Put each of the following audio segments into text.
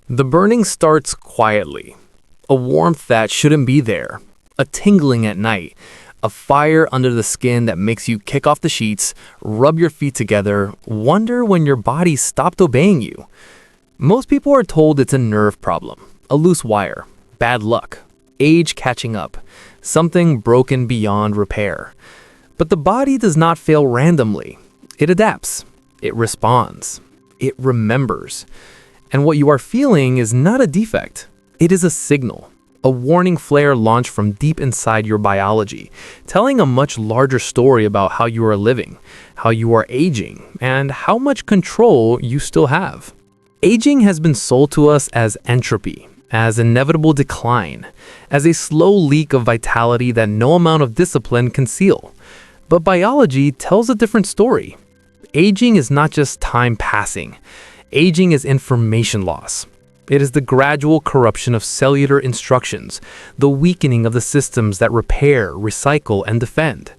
The burning starts quietly. A warmth that shouldn't be there. A tingling at night. A fire under the skin that makes you kick off the sheets, rub your feet together, wonder when your body stopped obeying you. Most people are told it's a nerve problem, a loose wire, bad luck, age catching up, something broken beyond repair. But the body does not fail randomly. It adapts. It responds. It remembers. And what you are feeling is not a defect. It is a signal, a warning flare launched from deep inside your biology, telling a much larger story about how you are living, how you are aging, and how much control you still have. Aging has been sold to us as entropy, as inevitable decline, as a slow leak of vitality that no amount of discipline can seal. But biology tells a different story. Aging is not just time passing. Aging is information loss. It is the gradual corruption of cellular instructions, the weakening of the systems that repair, recycle, and defend.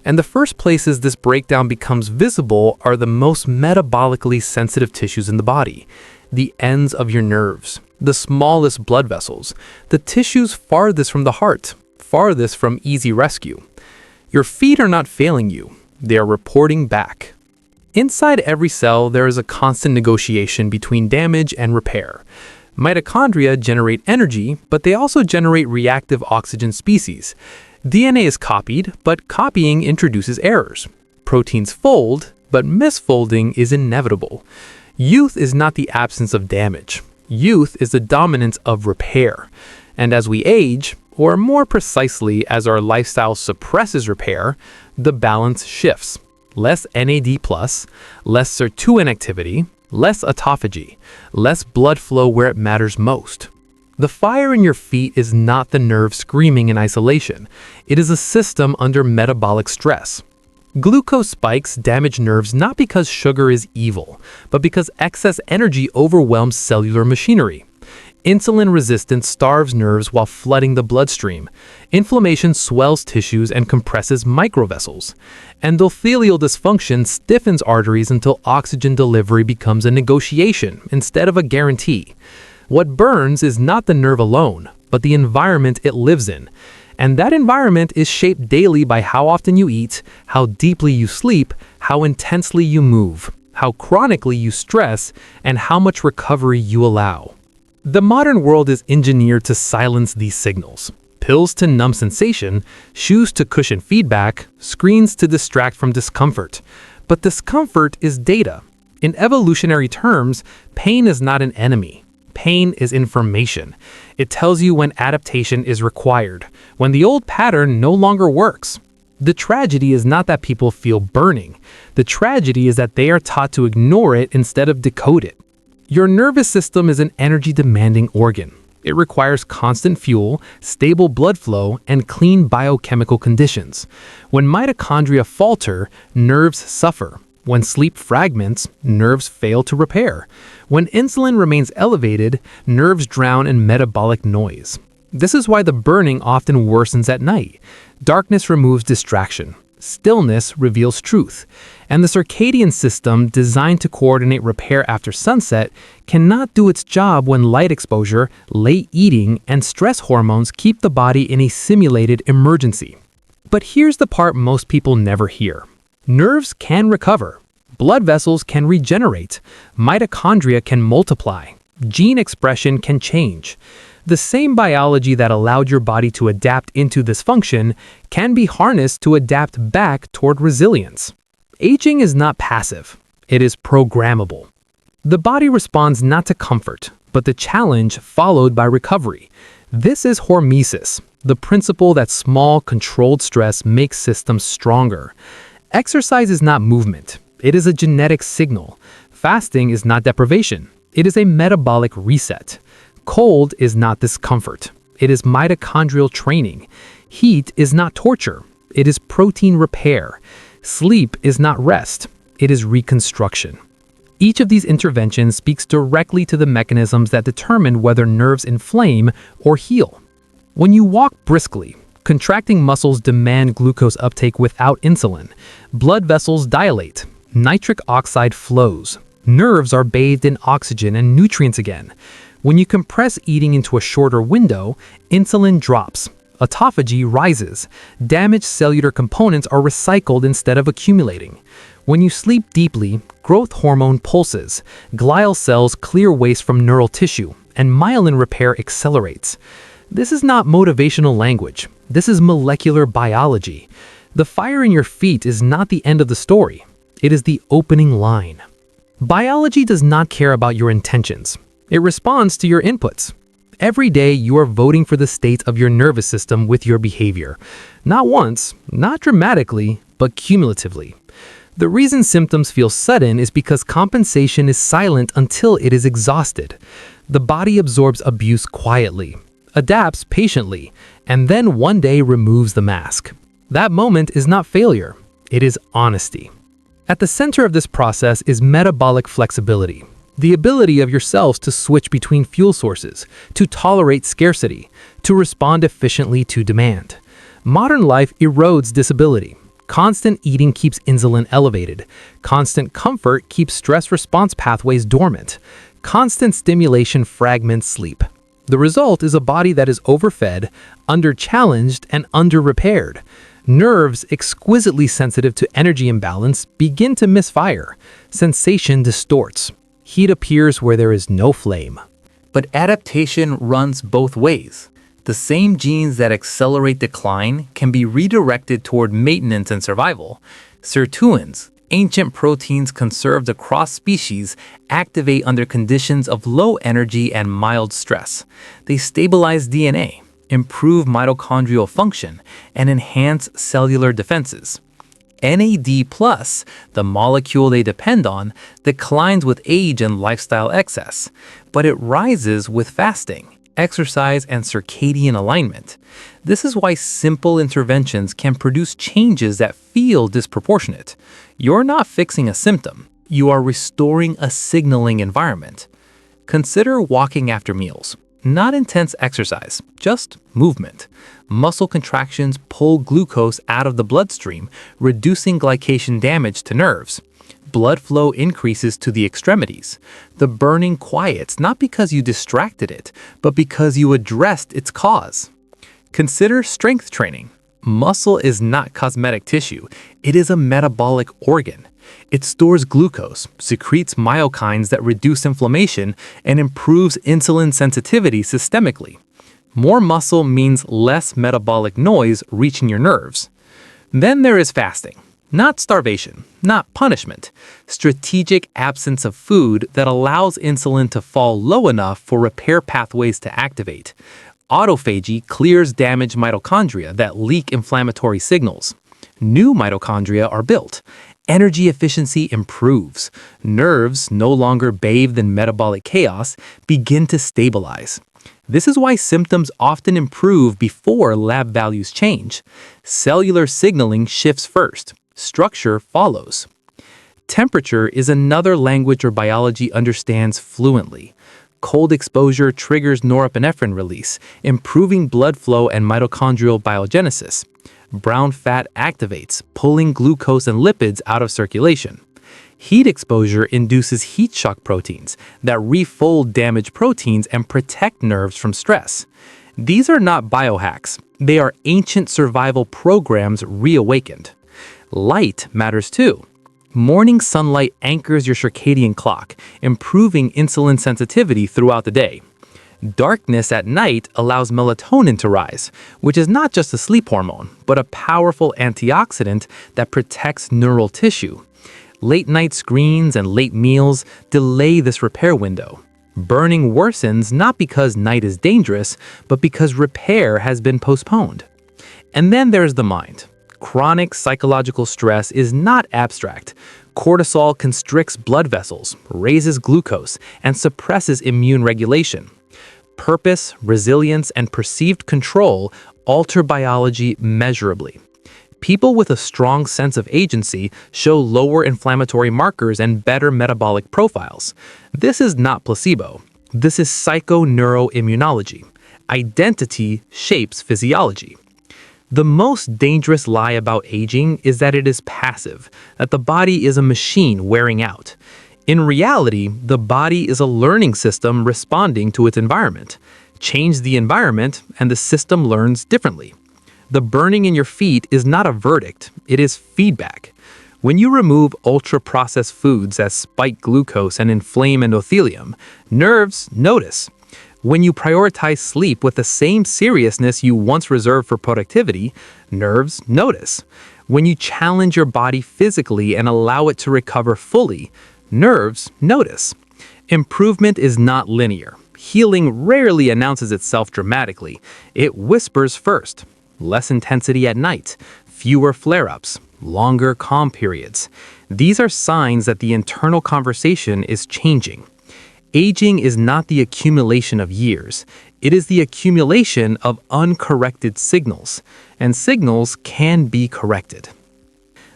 And the first places this breakdown becomes visible are the most metabolically sensitive tissues in the body, the ends of your nerves, the smallest blood vessels, the tissues farthest from the heart, farthest from easy rescue. Your feet are not failing you, they are reporting back. Inside every cell, there is a constant negotiation between damage and repair. Mitochondria generate energy, but they also generate reactive oxygen species. DNA is copied, but copying introduces errors. Proteins fold, but misfolding is inevitable. Youth is not the absence of damage. Youth is the dominance of repair. And as we age, or more precisely, as our lifestyle suppresses repair, the balance shifts. Less NAD+, less sirtuin activity, less autophagy, less blood flow where it matters most. The fire in your feet is not the nerve screaming in isolation. It is a system under metabolic stress. Glucose spikes damage nerves not because sugar is evil, but because excess energy overwhelms cellular machinery. Insulin resistance starves nerves while flooding the bloodstream. Inflammation swells tissues and compresses microvessels. Endothelial dysfunction stiffens arteries until oxygen delivery becomes a negotiation instead of a guarantee. What burns is not the nerve alone, but the environment it lives in. And that environment is shaped daily by how often you eat, how deeply you sleep, how intensely you move, how chronically you stress, and how much recovery you allow. The modern world is engineered to silence these signals. Pills to numb sensation, shoes to cushion feedback, screens to distract from discomfort. But discomfort is data. In evolutionary terms, pain is not an enemy. Pain is information. It tells you when adaptation is required, when the old pattern no longer works. The tragedy is not that people feel burning. The tragedy is that they are taught to ignore it instead of decode it. Your nervous system is an energy-demanding organ. It requires constant fuel, stable blood flow, and clean biochemical conditions. When mitochondria falter, nerves suffer. When sleep fragments, nerves fail to repair. When insulin remains elevated, nerves drown in metabolic noise. This is why the burning often worsens at night. Darkness removes distraction. Stillness reveals truth. And the circadian system, designed to coordinate repair after sunset, cannot do its job when light exposure, late eating, and stress hormones keep the body in a simulated emergency. But here's the part most people never hear. Nerves can recover. Blood vessels can regenerate. Mitochondria can multiply. Gene expression can change. The same biology that allowed your body to adapt into this function can be harnessed to adapt back toward resilience. Aging is not passive. It is programmable. The body responds not to comfort, but to challenge followed by recovery. This is hormesis, the principle that small, controlled stress makes systems stronger. Exercise is not movement. It is a genetic signal. Fasting is not deprivation. It is a metabolic reset. Cold is not discomfort. It is mitochondrial training. Heat is not torture. It is protein repair. Sleep is not rest. It is reconstruction. Each of these interventions speaks directly to the mechanisms that determine whether nerves inflame or heal. When you walk briskly, contracting muscles demand glucose uptake without insulin. Blood vessels dilate. Nitric oxide flows. Nerves are bathed in oxygen and nutrients again. When you compress eating into a shorter window, insulin drops. Autophagy rises. Damaged cellular components are recycled instead of accumulating. When you sleep deeply, growth hormone pulses. Glial cells clear waste from neural tissue, and myelin repair accelerates. This is not motivational language. This is molecular biology. The fire in your feet is not the end of the story. It is the opening line. Biology does not care about your intentions. It responds to your inputs. Every day, you are voting for the state of your nervous system with your behavior. Not once, not dramatically, but cumulatively. The reason symptoms feel sudden is because compensation is silent until it is exhausted. The body absorbs abuse quietly, adapts patiently, and then one day removes the mask. That moment is not failure, it is honesty. At the center of this process is metabolic flexibility. The ability of your cells to switch between fuel sources, to tolerate scarcity, to respond efficiently to demand. Modern life erodes this ability. Constant eating keeps insulin elevated. Constant comfort keeps stress response pathways dormant. Constant stimulation fragments sleep. The result is a body that is overfed, under-challenged, and under-repaired. Nerves, exquisitely sensitive to energy imbalance, begin to misfire. Sensation distorts. Heat appears where there is no flame. But adaptation runs both ways. The same genes that accelerate decline can be redirected toward maintenance and survival. Sirtuins, ancient proteins conserved across species, activate under conditions of low energy and mild stress. They stabilize DNA, improve mitochondrial function, and enhance cellular defenses. NAD+, the molecule they depend on, declines with age and lifestyle excess, but it rises with fasting, exercise, and circadian alignment. This is why simple interventions can produce changes that feel disproportionate. You're not fixing a symptom, you are restoring a signaling environment. Consider walking after meals. Not intense exercise, just movement. Muscle contractions pull glucose out of the bloodstream, reducing glycation damage to nerves. Blood flow increases to the extremities. The burning quiets not because you distracted it, but because you addressed its cause. Consider strength training. Muscle is not cosmetic tissue, it is a metabolic organ. It stores glucose, secretes myokines that reduce inflammation, and improves insulin sensitivity systemically. More muscle means less metabolic noise reaching your nerves. Then there is fasting. Not starvation, not punishment. Strategic absence of food that allows insulin to fall low enough for repair pathways to activate. Autophagy clears damaged mitochondria that leak inflammatory signals. New mitochondria are built. Energy efficiency improves. Nerves, no longer bathed in metabolic chaos, begin to stabilize. This is why symptoms often improve before lab values change. Cellular signaling shifts first. Structure follows. Temperature is another language your biology understands fluently. Cold exposure triggers norepinephrine release, improving blood flow and mitochondrial biogenesis. Brown fat activates, pulling glucose and lipids out of circulation. Heat exposure induces heat shock proteins that refold damaged proteins and protect nerves from stress. These are not biohacks. They are ancient survival programs reawakened. Light matters too. Morning sunlight anchors your circadian clock, improving insulin sensitivity throughout the day. Darkness at night allows melatonin to rise, which is not just a sleep hormone, but a powerful antioxidant that protects neural tissue. Late night screens and late meals delay this repair window. Burning worsens not because night is dangerous, but because repair has been postponed. And then there's the mind. Chronic psychological stress is not abstract. Cortisol constricts blood vessels, raises glucose, and suppresses immune regulation. Purpose, resilience, and perceived control alter biology measurably. People with a strong sense of agency show lower inflammatory markers and better metabolic profiles. This is not placebo. This is psychoneuroimmunology. Identity shapes physiology. The most dangerous lie about aging is that it is passive, that the body is a machine wearing out. In reality, the body is a learning system responding to its environment. Change the environment, and the system learns differently. The burning in your feet is not a verdict, it is feedback. When you remove ultra-processed foods that spike glucose and inflame endothelium, nerves notice. When you prioritize sleep with the same seriousness you once reserved for productivity, nerves notice. When you challenge your body physically and allow it to recover fully, nerves notice. Improvement is not linear. Healing rarely announces itself dramatically. It whispers first. Less intensity at night, fewer flare-ups, longer calm periods. These are signs that the internal conversation is changing. Aging is not the accumulation of years. It is the accumulation of uncorrected signals, and signals can be corrected.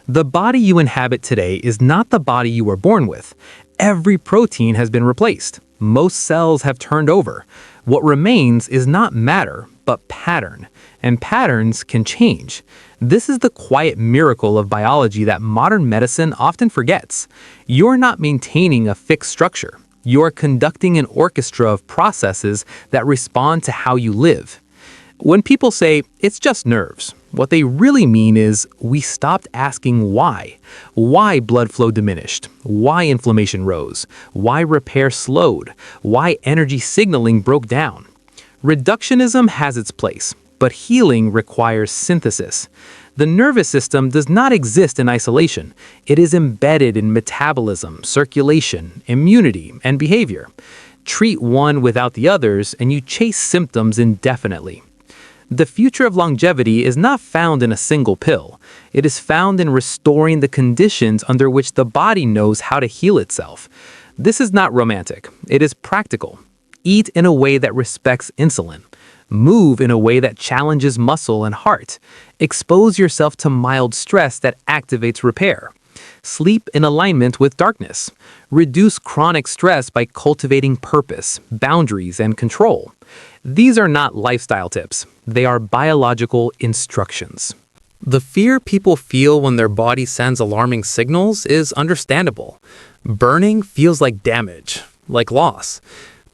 The body you inhabit today is not the body you were born with. Every protein has been replaced. Most cells have turned over. What remains is not matter, but pattern, and patterns can change. This is the quiet miracle of biology that modern medicine often forgets. You're not maintaining a fixed structure. You're conducting an orchestra of processes that respond to how you live. When people say, it's just nerves, what they really mean is we stopped asking why. Why blood flow diminished? Why inflammation rose? Why repair slowed? Why energy signaling broke down? Reductionism has its place, but healing requires synthesis. The nervous system does not exist in isolation. It is embedded in metabolism, circulation, immunity, and behavior. Treat one without the others, and you chase symptoms indefinitely. The future of longevity is not found in a single pill. It is found in restoring the conditions under which the body knows how to heal itself. This is not romantic. It is practical. Eat in a way that respects insulin. Move in a way that challenges muscle and heart. Expose yourself to mild stress that activates repair. Sleep in alignment with darkness. Reduce chronic stress by cultivating purpose, boundaries, and control. These are not lifestyle tips. They are biological instructions. The fear people feel when their body sends alarming signals is understandable. Burning feels like damage, like loss.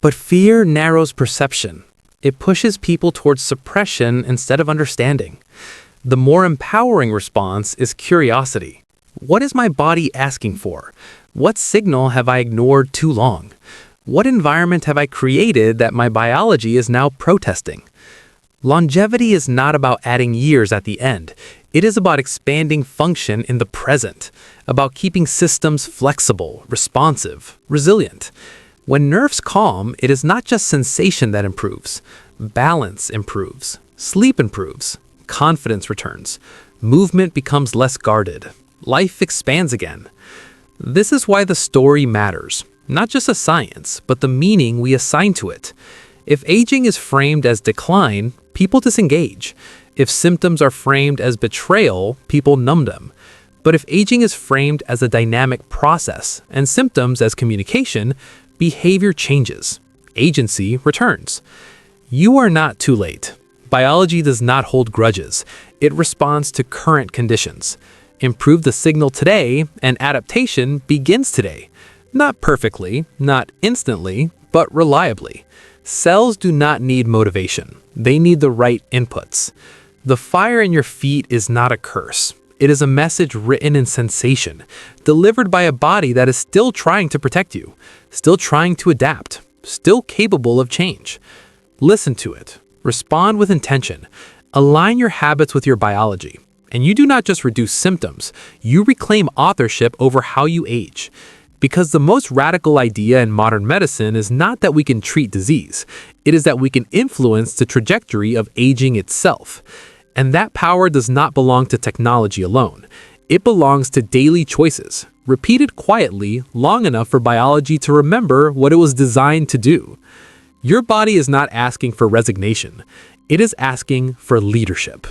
But fear narrows perception. It pushes people towards suppression instead of understanding. The more empowering response is curiosity. What is my body asking for? What signal have I ignored too long? What environment have I created that my biology is now protesting? Longevity is not about adding years at the end. It is about expanding function in the present, about keeping systems flexible, responsive, resilient. When nerves calm, it is not just sensation that improves. Balance improves. Sleep improves. Confidence returns. Movement becomes less guarded. Life expands again. This is why the story matters. Not just a science, but the meaning we assign to it. If aging is framed as decline, people disengage. If symptoms are framed as betrayal, people numb them. But if aging is framed as a dynamic process and symptoms as communication, behavior changes. Agency returns. You are not too late. Biology does not hold grudges. It responds to current conditions. Improve the signal today, and adaptation begins today. Not perfectly, not instantly, but reliably. Cells do not need motivation. They need the right inputs. The fire in your feet is not a curse. It is a message written in sensation, delivered by a body that is still trying to protect you, still trying to adapt, still capable of change. Listen to it. Respond with intention. Align your habits with your biology. And you do not just reduce symptoms, you reclaim authorship over how you age. Because the most radical idea in modern medicine is not that we can treat disease, it is that we can influence the trajectory of aging itself. And that power does not belong to technology alone. It belongs to daily choices, repeated quietly long enough for biology to remember what it was designed to do. Your body is not asking for resignation. It is asking for leadership.